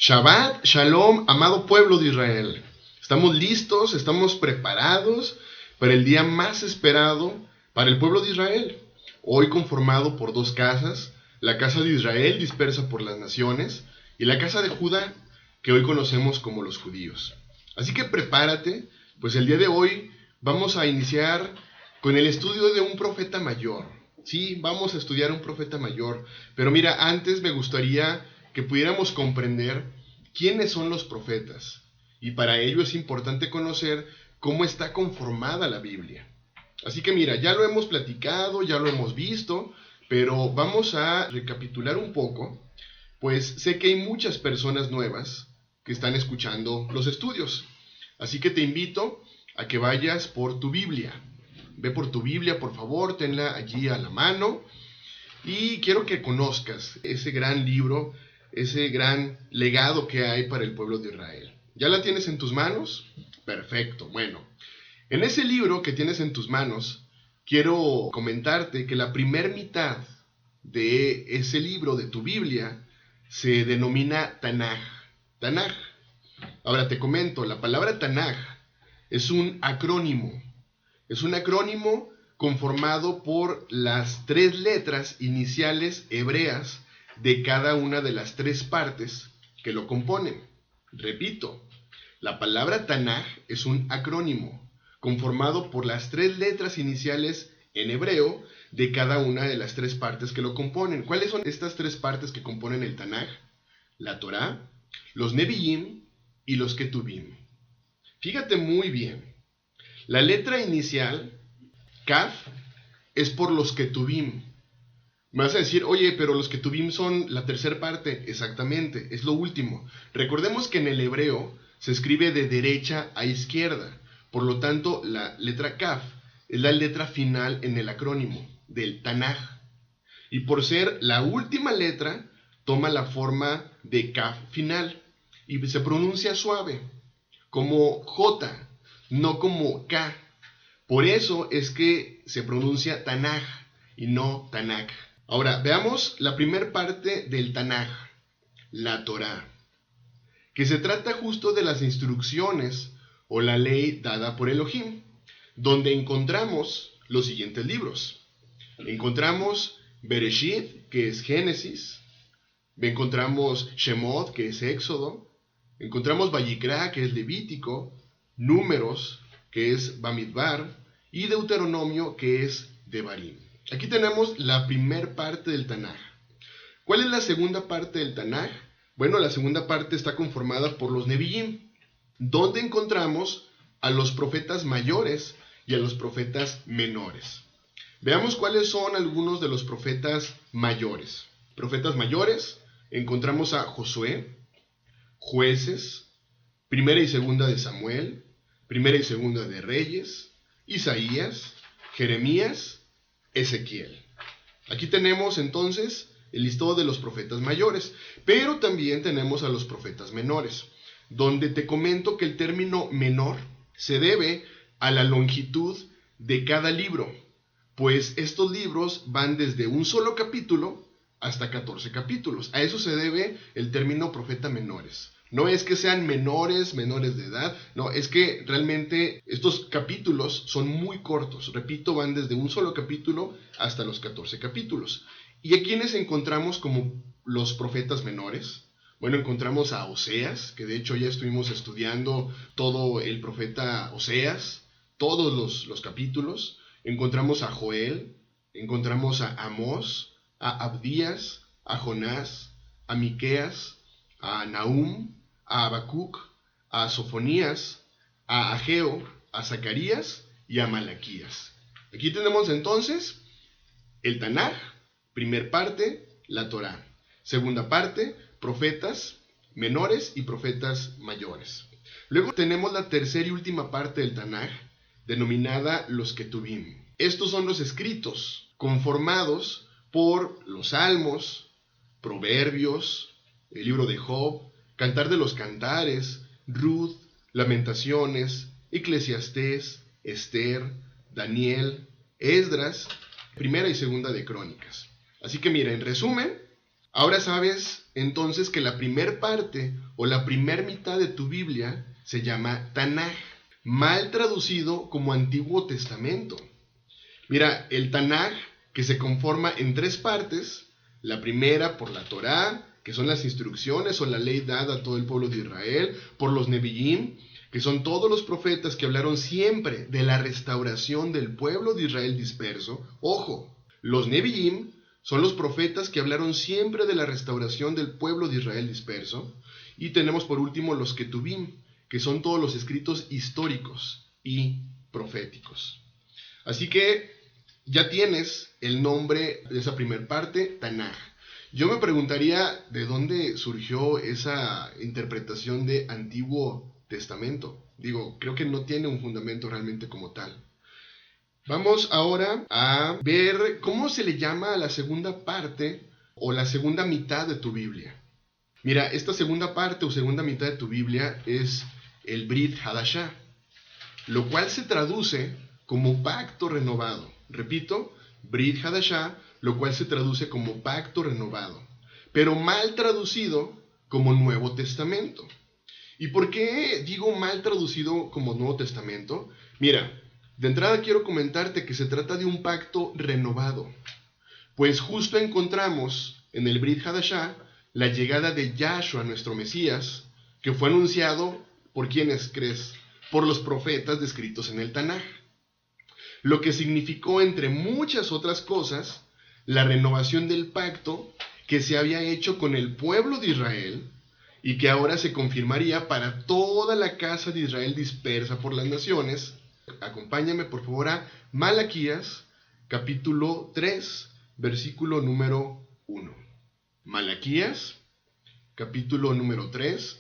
Shabbat Shalom, amado pueblo de Israel. Estamos listos, estamos preparados para el día más esperado para el pueblo de Israel. Hoy conformado por dos casas, la casa de Israel dispersa por las naciones y la casa de Judá, que hoy conocemos como los judíos. Así que prepárate, pues el día de hoy vamos a iniciar con el estudio de un profeta mayor. Sí, vamos a estudiar un profeta mayor, pero mira, antes me gustaría que pudiéramos comprender quiénes son los profetas. Y para ello es importante conocer cómo está conformada la Biblia. Así que mira, ya lo hemos platicado, ya lo hemos visto, pero vamos a recapitular un poco, pues sé que hay muchas personas nuevas que están escuchando los estudios. Así que te invito a que vayas por tu Biblia. Ve por tu Biblia, por favor, tenla allí a la mano. Y quiero que conozcas ese gran libro, ese gran legado que hay para el pueblo de Israel. ¿Ya la tienes en tus manos? Perfecto. Bueno, en ese libro que tienes en tus manos, quiero comentarte que la primer mitad de ese libro, de tu Biblia, se denomina Tanaj. Tanaj. Ahora te comento, la palabra Tanaj es un acrónimo. Es un acrónimo conformado por las tres letras iniciales hebreas de cada una de las tres partes que lo componen. Repito, la palabra Tanaj es un acrónimo conformado por las tres letras iniciales en hebreo de cada una de las tres partes que lo componen. ¿Cuáles son estas tres partes que componen el Tanaj? La Torá, los Nevi'im y los Ketuvim. Fíjate muy bien. La letra inicial, Kaf, es por los Ketuvim. Me vas a decir, oye, pero los Ketuvim son la tercera parte. Exactamente, es lo último. Recordemos que en el hebreo se escribe de derecha a izquierda. Por lo tanto, la letra Kaf es la letra final en el acrónimo del Tanaj. Y por ser la última letra, toma la forma de Kaf final. Y se pronuncia suave, como J, no como K. Por eso es que se pronuncia Tanaj y no Tanaj. Ahora, veamos la primera parte del Tanaj, la Torá, que se trata justo de las instrucciones o la ley dada por Elohim, donde encontramos los siguientes libros. Encontramos Bereshit, que es Génesis. Encontramos Shemot, que es Éxodo. Encontramos Vayikra, que es Levítico. Números, que es Bamidbar. Y Deuteronomio, que es Devarim. Aquí tenemos la primera parte del Tanaj. ¿Cuál es la segunda parte del Tanaj? Bueno, la segunda parte está conformada por los Nevi'im, donde encontramos a los profetas mayores y a los profetas menores. Veamos cuáles son algunos de los profetas mayores. Profetas mayores, encontramos a Josué, Jueces, Primera y Segunda de Samuel, Primera y Segunda de Reyes, Isaías, Jeremías, Ezequiel. Aquí tenemos entonces el listado de los profetas mayores, pero también tenemos a los profetas menores, donde te comento que el término menor se debe a la longitud de cada libro, pues estos libros van desde un solo capítulo hasta 14 capítulos. A eso se debe el término profeta menores. No es que sean menores de edad, no, es que realmente estos capítulos son muy cortos. Repito, van desde un solo capítulo hasta los 14 capítulos. ¿Y a quiénes encontramos como los profetas menores? Bueno, encontramos a Oseas, que de hecho ya estuvimos estudiando todo el profeta Oseas, todos los capítulos. Encontramos a Joel, encontramos a Amós, a Abdías, a Jonás, a Miqueas, a Nahum, a Habacuc, a Sofonías, a Ageo, a Zacarías y a Malaquías. Aquí tenemos entonces el Tanaj, primer parte, la Torá. Segunda parte, profetas menores y profetas mayores. Luego tenemos la tercera y última parte del Tanaj, denominada los Ketuvim. Estos son los escritos conformados por los Salmos, Proverbios, el libro de Job, Cantar de los Cantares, Ruth, Lamentaciones, Eclesiastés, Esther, Daniel, Esdras, Primera y Segunda de Crónicas. Así que mira, en resumen, Ahora sabes entonces que la primer parte o la primer mitad de tu Biblia se llama Tanaj, mal traducido como Antiguo Testamento. Mira, el Tanaj, que se conforma en tres partes, la primera por la Torá, que son las instrucciones o la ley dada a todo el pueblo de Israel, por los Nevi'im, que son todos los profetas que hablaron siempre de la restauración del pueblo de Israel disperso. Ojo, los Nevi'im son los profetas que hablaron siempre de la restauración del pueblo de Israel disperso. Y tenemos por último los Ketubim, que son todos los escritos históricos y proféticos. Así que ya tienes el nombre de esa primer parte, Tanaj. Yo me preguntaría de dónde surgió esa interpretación de Antiguo Testamento. Digo, creo que no tiene un fundamento realmente como tal. Vamos ahora a ver cómo se le llama a la segunda parte o la segunda mitad de tu Biblia. Mira, esta segunda parte o segunda mitad de tu Biblia es el Brit Hadashah, lo cual se traduce como pacto renovado. Repito, Brit Hadashah, lo cual se traduce como pacto renovado, pero mal traducido como Nuevo Testamento. ¿Y por qué digo mal traducido como Nuevo Testamento? Mira, de entrada quiero comentarte que se trata de un pacto renovado, pues justo encontramos en el Brit Hadashah la llegada de Yahshua, nuestro Mesías, que fue anunciado por ¿quiénes crees? Por los profetas descritos en el Tanaj, lo que significó, entre muchas otras cosas, la renovación del pacto que se había hecho con el pueblo de Israel y que ahora se confirmaría para toda la casa de Israel dispersa por las naciones. Acompáñame por favor a Malaquías, capítulo 3, versículo número 1. Malaquías, capítulo número 3,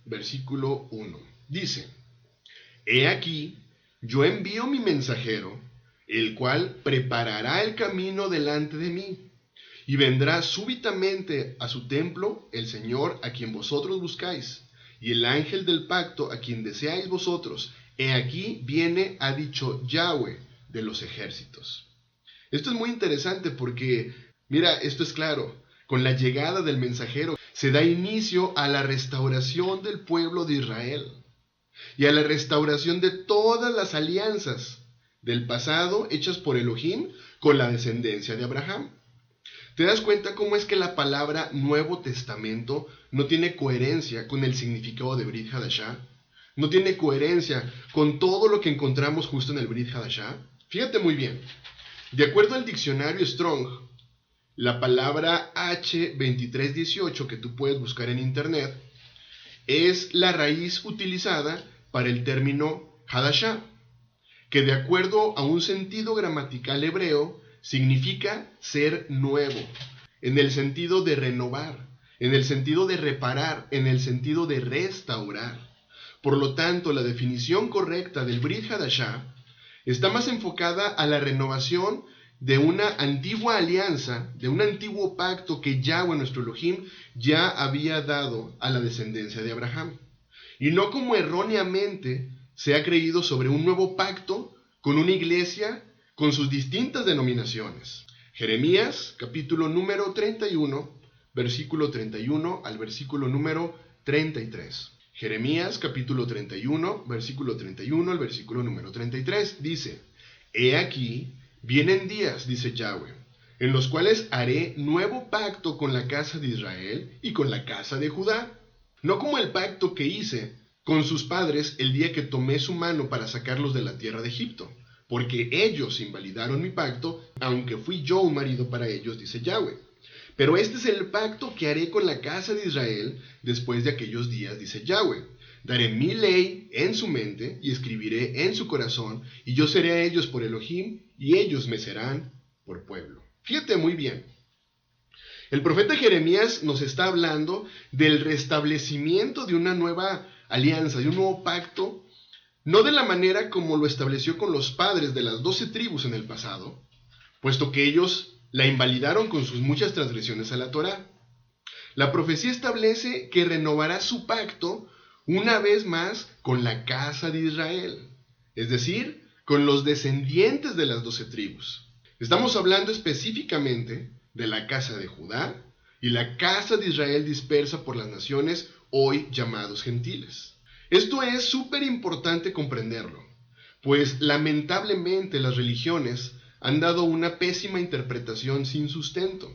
versículo 1. Dice: He aquí, yo envío mi mensajero, el cual preparará el camino delante de mí, y vendrá súbitamente a su templo el Señor a quien vosotros buscáis, y el ángel del pacto a quien deseáis vosotros. He aquí viene, ha dicho Yahweh de los ejércitos. Esto es muy interesante porque, mira, esto es claro, con la llegada del mensajero se da inicio a la restauración del pueblo de Israel y a la restauración de todas las alianzas del pasado hechas por Elohim con la descendencia de Abraham. ¿Te das cuenta cómo es que la palabra Nuevo Testamento no tiene coherencia con el significado de Brit Hadashah? No tiene coherencia con todo lo que encontramos justo en el Brit Hadashah. Fíjate muy bien. De acuerdo al diccionario Strong, la palabra H2318 que tú puedes buscar en internet es la raíz utilizada para el término Hadashah, que de acuerdo a un sentido gramatical hebreo significa ser nuevo, en el sentido de renovar, en el sentido de reparar, en el sentido de restaurar. Por lo tanto, la definición correcta del Brit Hadashah está más enfocada a la renovación de una antigua alianza, de un antiguo pacto que Yahweh, nuestro Elohim, ya había dado a la descendencia de Abraham. Y no como erróneamente se ha creído sobre un nuevo pacto con una iglesia con sus distintas denominaciones. Jeremías, capítulo número 31, versículo 31 al versículo número 33. Jeremías, capítulo 31, versículo 31 al versículo número 33, dice: He aquí, vienen días, dice Yahweh, en los cuales haré nuevo pacto con la casa de Israel y con la casa de Judá, no como el pacto que hice con sus padres el día que tomé su mano para sacarlos de la tierra de Egipto, porque ellos invalidaron mi pacto, aunque fui yo un marido para ellos, dice Yahweh. Pero este es el pacto que haré con la casa de Israel después de aquellos días, dice Yahweh. Daré mi ley en su mente y escribiré en su corazón, y yo seré a ellos por Elohim, y ellos me serán por pueblo. Fíjate muy bien. El profeta Jeremías nos está hablando del restablecimiento de una nueva alianza, de un nuevo pacto, no de la manera como lo estableció con los padres de las 12 tribus en el pasado, puesto que ellos la invalidaron con sus muchas transgresiones a la Torá. La profecía establece que renovará su pacto una vez más con la casa de Israel, es decir, con los descendientes de las 12 tribus. Estamos hablando específicamente de la casa de Judá y la casa de Israel dispersa por las naciones, hoy llamados gentiles. Esto es súper importante comprenderlo, pues lamentablemente las religiones han dado una pésima interpretación sin sustento,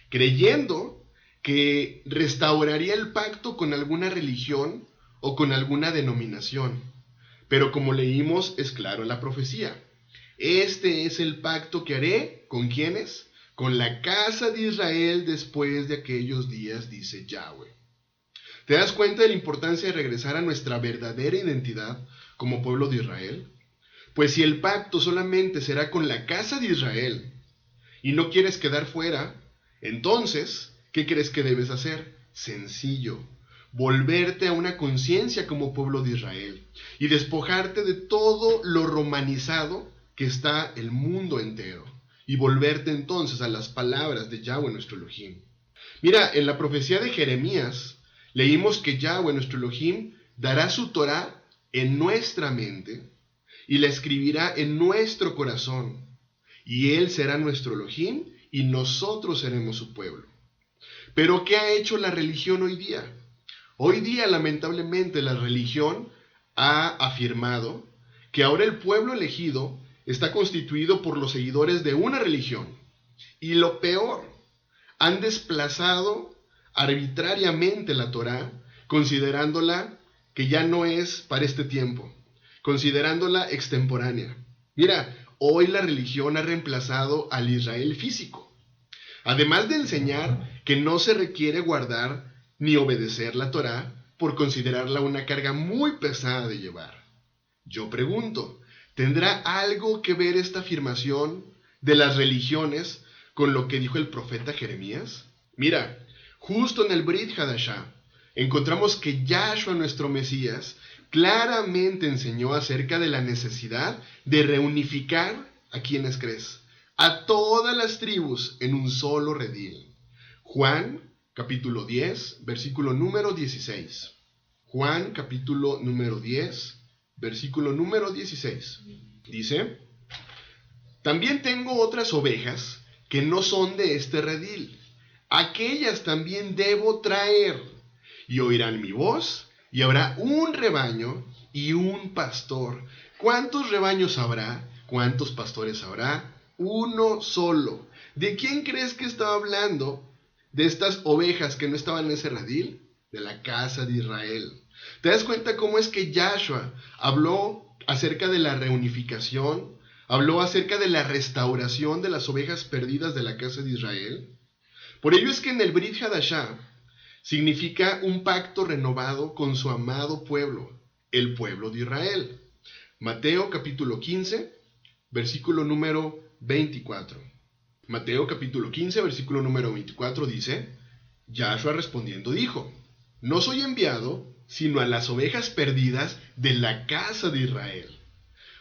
creyendo que restauraría el pacto con alguna religión o con alguna denominación. Pero como leímos, es claro en la profecía. Este es el pacto que haré, ¿con quiénes? Con la casa de Israel después de aquellos días, dice Yahweh. ¿Te das cuenta de la importancia de regresar a nuestra verdadera identidad como pueblo de Israel? Pues si el pacto solamente será con la casa de Israel y no quieres quedar fuera, entonces, ¿qué crees que debes hacer? Sencillo. Volverte a una conciencia como pueblo de Israel y despojarte de todo lo romanizado que está el mundo entero y volverte entonces a las palabras de Yahweh nuestro Elohim. Mira, en la profecía de Jeremías leímos que Yahweh nuestro Elohim dará su Torah en nuestra mente y la escribirá en nuestro corazón, y Él será nuestro Elohim y nosotros seremos su pueblo. Pero ¿qué ha hecho la religión hoy día? Hoy día, lamentablemente, la religión ha afirmado que ahora el pueblo elegido está constituido por los seguidores de una religión. Y lo peor, han desplazado arbitrariamente la Torá, considerándola que ya no es para este tiempo, considerándola extemporánea. Mira, hoy la religión ha reemplazado al Israel físico. Además de enseñar que no se requiere guardar ni obedecer la Torá por considerarla una carga muy pesada de llevar. Yo pregunto, ¿tendrá algo que ver esta afirmación de las religiones con lo que dijo el profeta Jeremías? Mira, justo en el Brit Hadashah encontramos que Yahshua, nuestro Mesías, claramente enseñó acerca de la necesidad de reunificar a quienes crees, a todas las tribus en un solo redil. Juan capítulo 10, versículo número 16. Juan capítulo número 10, versículo número 16. Dice: también tengo otras ovejas que no son de este redil. Aquellas también debo traer, y oirán mi voz, y habrá un rebaño y un pastor. ¿Cuántos rebaños habrá? ¿Cuántos pastores habrá? Uno solo. ¿De quién crees que estaba hablando? ¿De estas ovejas que no estaban en ese redil? De la casa de Israel. ¿Te das cuenta cómo es que Yahshua habló acerca de la reunificación? Habló acerca de la restauración de las ovejas perdidas de la casa de Israel. Por ello es que en el Brit Hadashah significa un pacto renovado con su amado pueblo, el pueblo de Israel. Mateo capítulo 15, versículo número 24. Mateo capítulo 15, versículo número 24 dice: Yahshua respondiendo dijo: no soy enviado sino a las ovejas perdidas de la casa de Israel.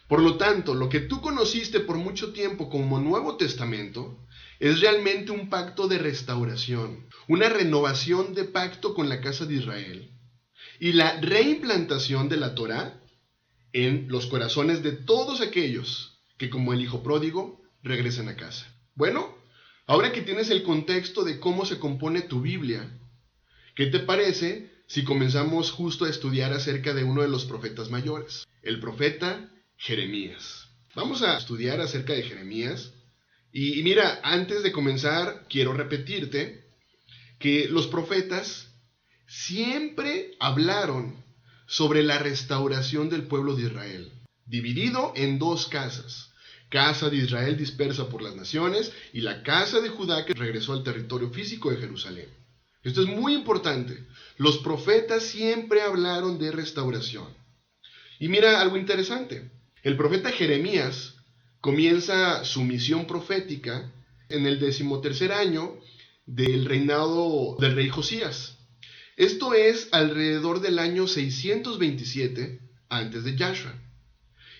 Por lo tanto, lo que tú conociste por mucho tiempo como Nuevo Testamento es realmente un pacto de restauración, una renovación de pacto con la casa de Israel y la reimplantación de la Torá en los corazones de todos aquellos que, como el hijo pródigo, regresen a casa. Bueno, ahora que tienes el contexto de cómo se compone tu Biblia, ¿qué te parece si comenzamos justo a estudiar acerca de uno de los profetas mayores, el profeta Jeremías? Vamos a estudiar acerca de Jeremías. Y mira, antes de comenzar, quiero repetirte que los profetas siempre hablaron sobre la restauración del pueblo de Israel, dividido en dos casas: casa de Israel dispersa por las naciones y la casa de Judá que regresó al territorio físico de Jerusalén. Esto es muy importante. Los profetas siempre hablaron de restauración. Y mira algo interesante. El profeta Jeremías comienza su misión profética en el 13º año del reinado del rey Josías. Esto es alrededor del año 627 antes de Yahshua.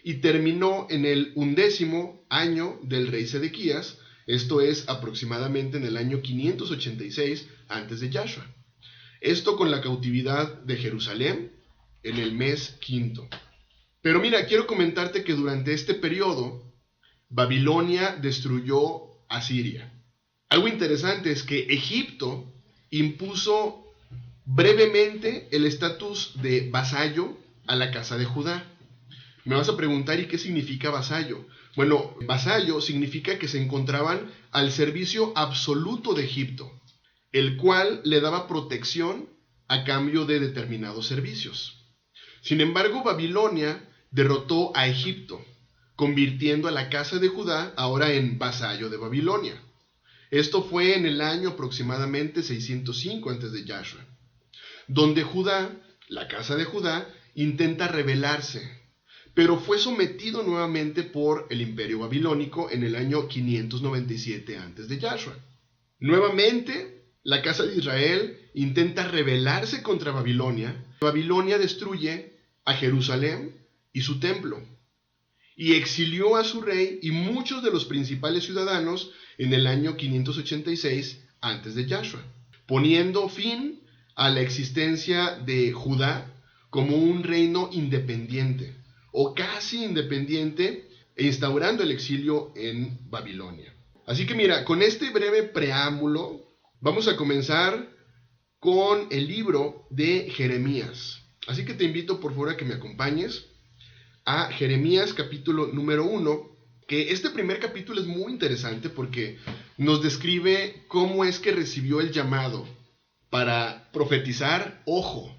Y terminó en el 11º año del rey Sedequías. Esto es aproximadamente en el año 586 antes de Yahshua. Esto con la cautividad de Jerusalén en el mes quinto. Pero mira, quiero comentarte que durante este periodo Babilonia destruyó a Siria. Algo interesante es que Egipto impuso brevemente el estatus de vasallo a la casa de Judá. Me vas a preguntar, ¿y qué significa vasallo? Bueno, vasallo significa que se encontraban al servicio absoluto de Egipto, el cual le daba protección a cambio de determinados servicios. Sin embargo, Babilonia derrotó a Egipto, convirtiendo a la casa de Judá ahora en vasallo de Babilonia. Esto fue en el año aproximadamente 605 antes de Yahshua, donde Judá, la casa de Judá, intenta rebelarse, pero fue sometido nuevamente por el imperio babilónico en el año 597 antes de Yahshua. Nuevamente, la casa de Israel intenta rebelarse contra Babilonia. Babilonia destruye a Jerusalén y su templo, y exilió a su rey y muchos de los principales ciudadanos en el año 586 antes de Yahshua, poniendo fin a la existencia de Judá como un reino independiente o casi independiente, e instaurando el exilio en Babilonia. Así que mira, con este breve preámbulo vamos a comenzar con el libro de Jeremías. Así que te invito por favor a que me acompañes a Jeremías capítulo número 1, que este primer capítulo es muy interesante porque nos describe cómo es que recibió el llamado para profetizar, ojo,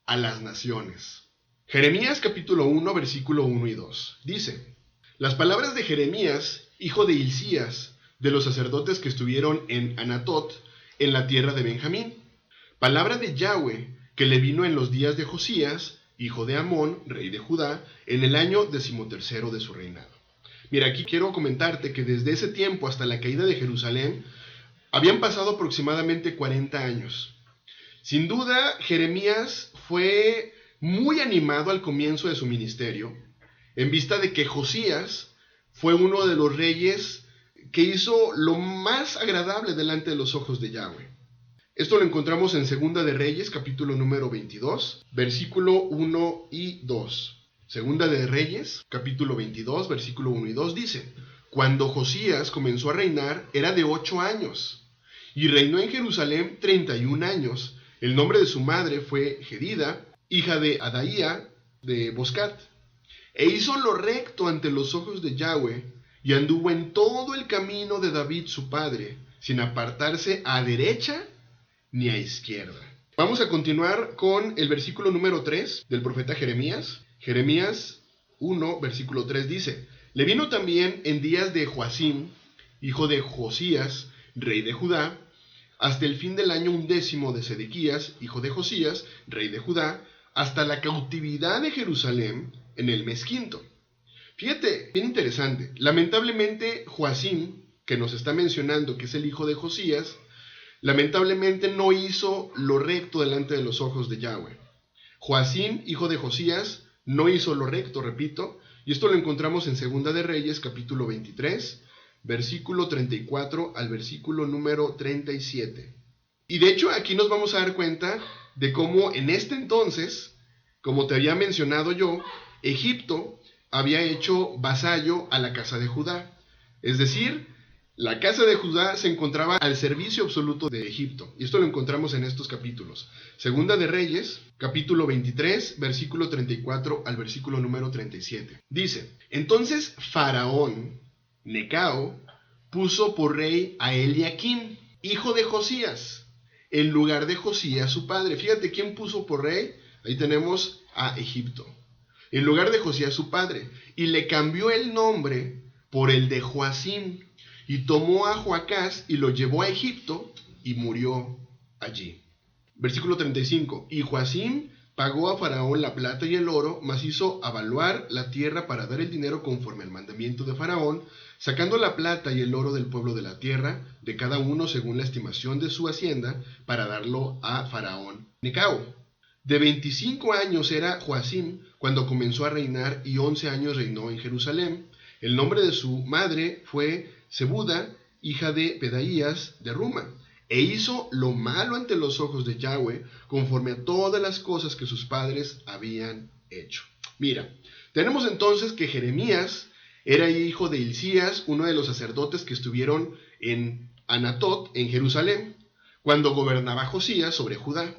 a las naciones. Jeremías capítulo 1, versículo 1 y 2. Dice: las palabras de Jeremías, hijo de Hilcías, de los sacerdotes que estuvieron en Anatot, en la tierra de Benjamín. Palabra de Yahweh, que le vino en los días de Josías, hijo de Amón, rey de Judá, en el año 13º de su reinado. Mira, aquí quiero comentarte que desde ese tiempo hasta la caída de Jerusalén, habían pasado aproximadamente 40 años. Sin duda, Jeremías fue muy animado al comienzo de su ministerio, en vista de que Josías fue uno de los reyes que hizo lo más agradable delante de los ojos de Yahweh. Esto lo encontramos en Segunda de Reyes, capítulo número 22, versículo 1 y 2. Segunda de Reyes, capítulo 22, versículo 1 y 2 dice: cuando Josías comenzó a reinar, era de 8 años, y reinó en Jerusalén 31 años. El nombre de su madre fue Jedida, hija de Adaía de Boscat. E hizo lo recto ante los ojos de Yahweh, y anduvo en todo el camino de David su padre, sin apartarse a derecha ni a izquierda. Vamos a continuar con el versículo número 3 del profeta Jeremías. Jeremías 1, versículo 3 dice: le vino también en días de Joacim, hijo de Josías, rey de Judá, hasta el fin del año 10 de Sedequías, hijo de Josías, rey de Judá, hasta la cautividad de Jerusalén en el mes quinto. Fíjate, bien interesante. Lamentablemente, Joacim, que nos está mencionando que es el hijo de Josías, lamentablemente no hizo lo recto delante de los ojos de Yahweh. Joacim, hijo de Josías, no hizo lo recto, repito, y esto lo encontramos en Segunda de Reyes, capítulo 23, versículo 34 al versículo número 37. Y de hecho aquí nos vamos a dar cuenta de cómo en este entonces, como te había mencionado yo, Egipto había hecho vasallo a la casa de Judá. Es decir, la casa de Judá se encontraba al servicio absoluto de Egipto. Y esto lo encontramos en estos capítulos. Segunda de Reyes, capítulo 23, versículo 34 al versículo número 37. Dice: entonces Faraón Necao puso por rey a Eliakim, hijo de Josías, en lugar de Josías su padre. Fíjate quién puso por rey. Ahí tenemos a Egipto, en lugar de Josías su padre, y le cambió el nombre por el de Joacim, y tomó a Joacás y lo llevó a Egipto y murió allí. Versículo 35. Y Joacim pagó a Faraón la plata y el oro, mas hizo avaluar la tierra para dar el dinero conforme al mandamiento de Faraón, sacando la plata y el oro del pueblo de la tierra, de cada uno según la estimación de su hacienda, para darlo a Faraón Necao. De 25 años era Joacim cuando comenzó a reinar, y 11 años reinó en Jerusalén. El nombre de su madre fue Zebuda, hija de Pedaías de Ruma. E hizo lo malo ante los ojos de Yahweh, conforme a todas las cosas que sus padres habían hecho. Mira, tenemos entonces que Jeremías era hijo de Hilcías, uno de los sacerdotes que estuvieron en Anatot en Jerusalén, cuando gobernaba Josías sobre Judá,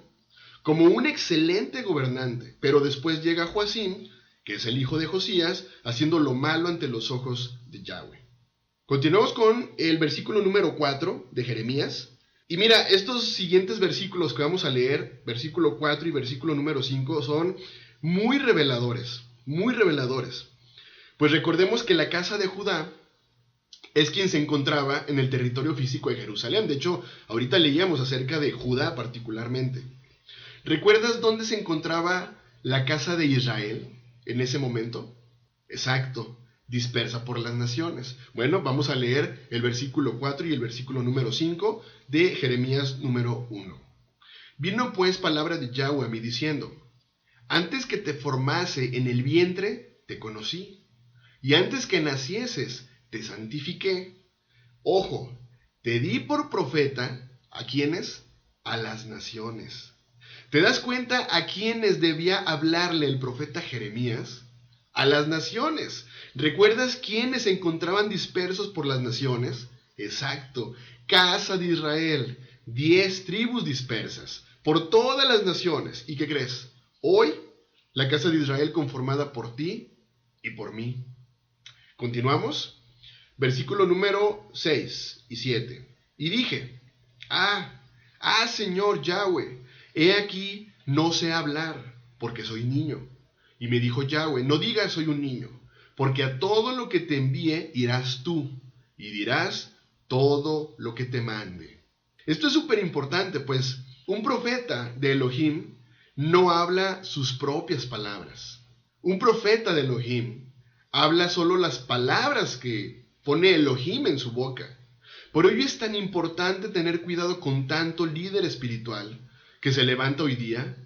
como un excelente gobernante. Pero después llega Joacim, que es el hijo de Josías, haciendo lo malo ante los ojos de Yahweh. Continuamos con el versículo número 4 de Jeremías. Y mira, estos siguientes versículos que vamos a leer, versículo 4 y versículo número 5, son muy reveladores, muy reveladores. Pues recordemos que la casa de Judá es quien se encontraba en el territorio físico de Jerusalén. De hecho, ahorita leíamos acerca de Judá particularmente. ¿Recuerdas dónde se encontraba la casa de Israel en ese momento? Exacto, dispersa por las naciones. Bueno, vamos a leer el versículo 4 y el versículo número 5 de Jeremías número 1. Vino pues palabra de Yahweh a mí diciendo: antes que te formase en el vientre, te conocí, y antes que nacieses, te santifiqué. Ojo, te di por profeta, ¿a quiénes? A las naciones. ¿Te das cuenta a quiénes debía hablarle el profeta Jeremías? A las naciones. ¿Recuerdas quiénes se encontraban dispersos por las naciones? Exacto, casa de Israel, 10 tribus dispersas por todas las naciones. ¿Y qué crees? Hoy, la casa de Israel conformada por ti y por mí. Continuamos. Versículo número 6 y 7. Y dije: Señor Yahweh, he aquí, no sé hablar, porque soy niño. Y me dijo Yahweh: no digas soy un niño, porque a todo lo que te envíe irás tú, y dirás todo lo que te mande. Esto es súper importante, pues un profeta de Elohim no habla sus propias palabras. Un profeta de Elohim habla solo las palabras que pone Elohim en su boca. Por ello es tan importante tener cuidado con tanto líder espiritual que se levanta hoy día,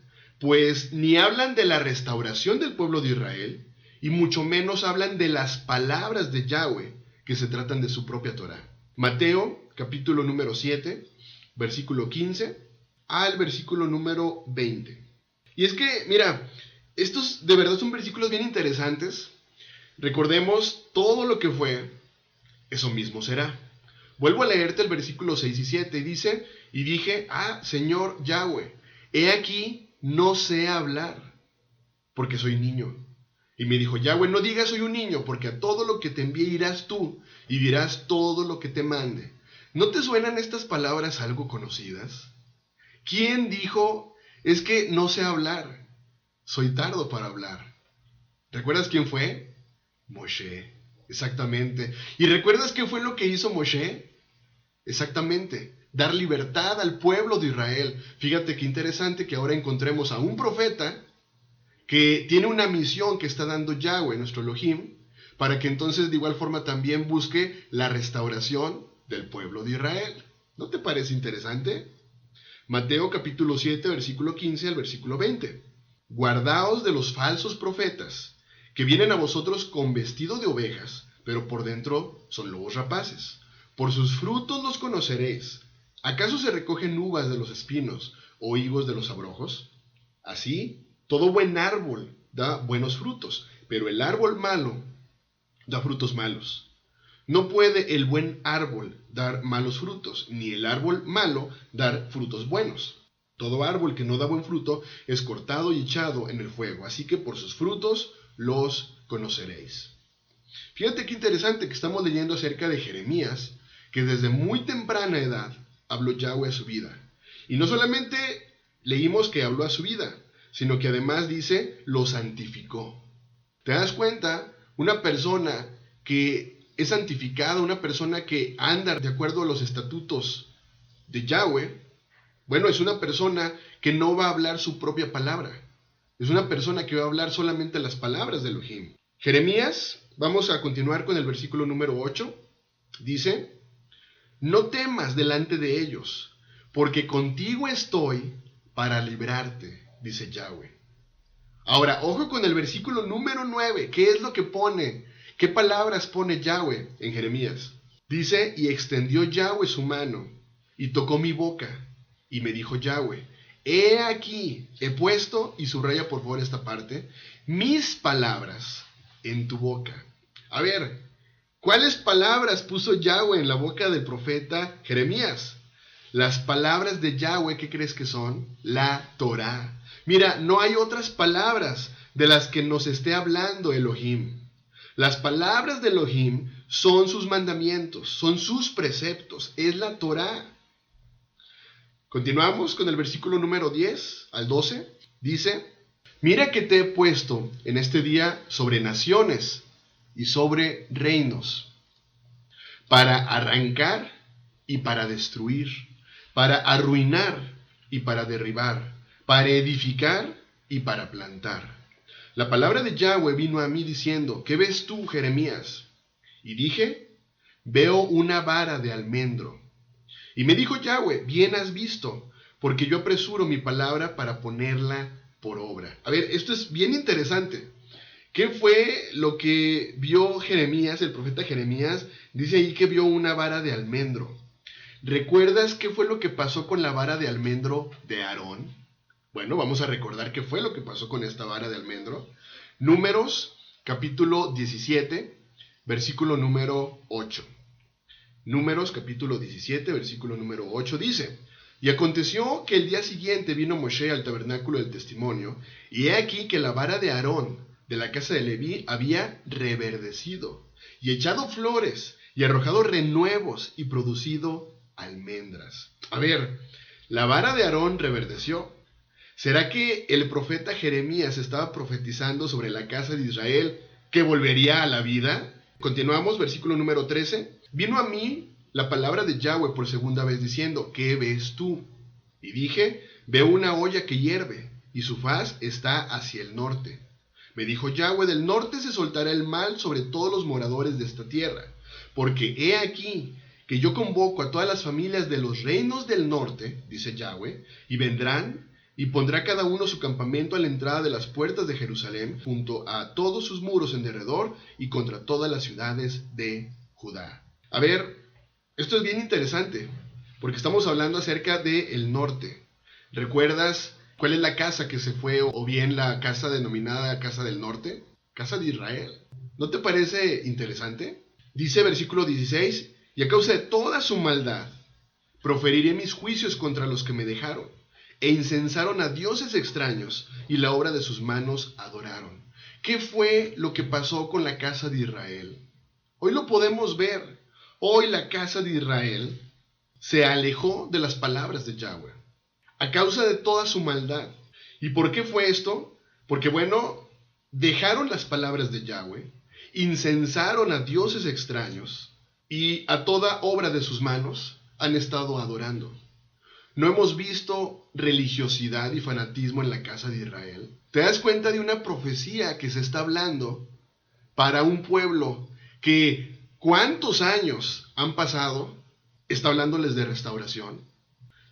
pues ni hablan de la restauración del pueblo de Israel, y mucho menos hablan de las palabras de Yahweh, que se tratan de su propia Torah. Mateo, capítulo número 7, versículo 15, al versículo número 20. Y es que, mira, estos de verdad son versículos bien interesantes. Recordemos todo lo que fue, eso mismo será. Vuelvo a leerte el versículo 6 y 7. Y dice: y dije: Señor Yahweh, he aquí, no sé hablar, porque soy niño. Y me dijo Yahweh: no digas soy un niño, porque a todo lo que te envíe irás tú, y dirás todo lo que te mande. ¿No te suenan estas palabras algo conocidas? ¿Quién dijo: es que no sé hablar, soy tardo para hablar? ¿Recuerdas quién fue? Moshe, exactamente. ¿Y recuerdas qué fue lo que hizo Moshe? Exactamente, dar libertad al pueblo de Israel. Fíjate qué interesante que ahora encontremos a un profeta que tiene una misión que está dando Yahweh, nuestro Elohim, para que entonces de igual forma también busque la restauración del pueblo de Israel. ¿No te parece interesante? Mateo capítulo 7, versículo 15 al versículo 20. Guardaos de los falsos profetas, que vienen a vosotros con vestido de ovejas, pero por dentro son lobos rapaces. Por sus frutos los conoceréis. ¿Acaso se recogen uvas de los espinos o higos de los abrojos? Así, todo buen árbol da buenos frutos, pero el árbol malo da frutos malos. No puede el buen árbol dar malos frutos, ni el árbol malo dar frutos buenos. Todo árbol que no da buen fruto es cortado y echado en el fuego, así que por sus frutos los conoceréis. Fíjate qué interesante que estamos leyendo acerca de Jeremías, que desde muy temprana edad habló Yahweh a su vida. Y no solamente leímos que habló a su vida, sino que además dice, lo santificó. ¿Te das cuenta? Una persona que es santificada, una persona que anda de acuerdo a los estatutos de Yahweh, bueno, es una persona que no va a hablar su propia palabra. Es una persona que va a hablar solamente las palabras de Elohim. Jeremías, vamos a continuar con el versículo número 8. Dice: no temas delante de ellos, porque contigo estoy para librarte, dice Yahweh. Ahora, ojo con el versículo número 9. ¿Qué es lo que pone? ¿Qué palabras pone Yahweh en Jeremías? Dice: y extendió Yahweh su mano, y tocó mi boca, y me dijo Yahweh: he aquí, he puesto, y subraya por favor esta parte, mis palabras en tu boca. A ver, ¿Cuáles palabras puso Yahweh en la boca del profeta Jeremías? Las palabras de Yahweh, ¿qué crees que son? La Torá. Mira, no hay otras palabras de las que nos esté hablando Elohim. Las palabras de Elohim son sus mandamientos, son sus preceptos, es la Torá. Continuamos con el versículo número 10 al 12. Dice, mira que te he puesto en este día sobre naciones y sobre reinos, para arrancar y para destruir, para arruinar y para derribar, para edificar y para plantar. La palabra de Yahweh vino a mí diciendo, ¿qué ves tú, Jeremías? Y dije, veo una vara de almendro. Y me dijo Yahweh, bien has visto, porque yo apresuro mi palabra para ponerla por obra. A ver, esto es bien interesante. ¿Qué fue lo que vio Jeremías, el profeta Jeremías? Dice ahí que vio una vara de almendro. ¿Recuerdas qué fue lo que pasó con la vara de almendro de Aarón? Bueno, vamos a recordar qué fue lo que pasó con esta vara de almendro. Números, capítulo 17, versículo número 8. Números, capítulo 17, versículo número 8 dice, y aconteció que el día siguiente vino Moshe al tabernáculo del testimonio, y he aquí que la vara de Aarón, de la casa de Leví, había reverdecido, y echado flores, y arrojado renuevos, y producido almendras. A ver, la vara de Aarón reverdeció. ¿Será que el profeta Jeremías estaba profetizando sobre la casa de Israel que volvería a la vida? Continuamos, versículo número 13. Vino a mí la palabra de Yahweh por segunda vez diciendo, ¿qué ves tú? Y dije, veo una olla que hierve, y su faz está hacia el norte. Me dijo Yahweh, del norte se soltará el mal sobre todos los moradores de esta tierra, porque he aquí que yo convoco a todas las familias de los reinos del norte, dice Yahweh, y vendrán, y pondrá cada uno su campamento a la entrada de las puertas de Jerusalén, junto a todos sus muros en derredor, y contra todas las ciudades de Judá. A ver, esto es bien interesante, porque estamos hablando acerca del norte. ¿Recuerdas cuál es la casa que se fue, o bien la casa denominada Casa del Norte? Casa de Israel. ¿No te parece interesante? Dice versículo 16, y a causa de toda su maldad, proferiré mis juicios contra los que me dejaron, e incensaron a dioses extraños, y la obra de sus manos adoraron. ¿Qué fue lo que pasó con la casa de Israel? Hoy lo podemos ver. Hoy la casa de Israel se alejó de las palabras de Yahweh, a causa de toda su maldad. ¿Y por qué fue esto? Porque bueno, dejaron las palabras de Yahweh, incensaron a dioses extraños, y a toda obra de sus manos han estado adorando. ¿No hemos visto religiosidad y fanatismo en la casa de Israel? ¿Te das cuenta de una profecía que se está hablando para un pueblo que cuántos años han pasado? Está hablándoles de restauración.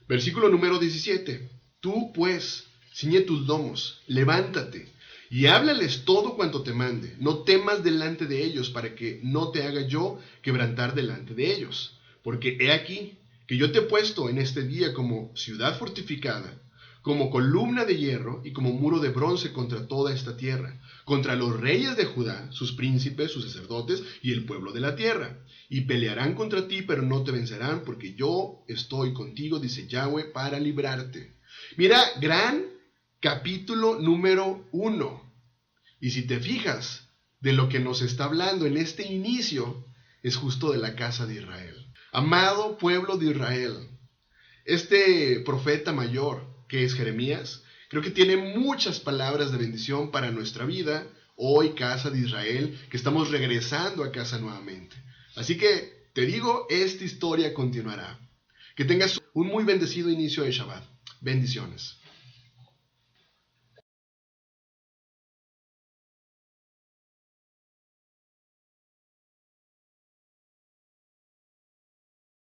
Versículo número 17. Tú pues, ciñe tus lomos, levántate y háblales todo cuanto te mande. No temas delante de ellos, para que no te haga yo quebrantar delante de ellos. Porque he aquí que yo te he puesto en este día como ciudad fortificada, como columna de hierro y como muro de bronce contra toda esta tierra, contra los reyes de Judá, sus príncipes, sus sacerdotes y el pueblo de la tierra. Y pelearán contra ti, pero no te vencerán, porque yo estoy contigo, dice Yahweh, para librarte. Mira, gran capítulo número 1. Y si te fijas, de lo que nos está hablando en este inicio, es justo de la casa de Israel. Amado pueblo de Israel, este profeta mayor que es Jeremías, creo que tiene muchas palabras de bendición para nuestra vida, hoy casa de Israel, que estamos regresando a casa nuevamente. Así que te digo, esta historia continuará. Que tengas un muy bendecido inicio de Shabbat. Bendiciones.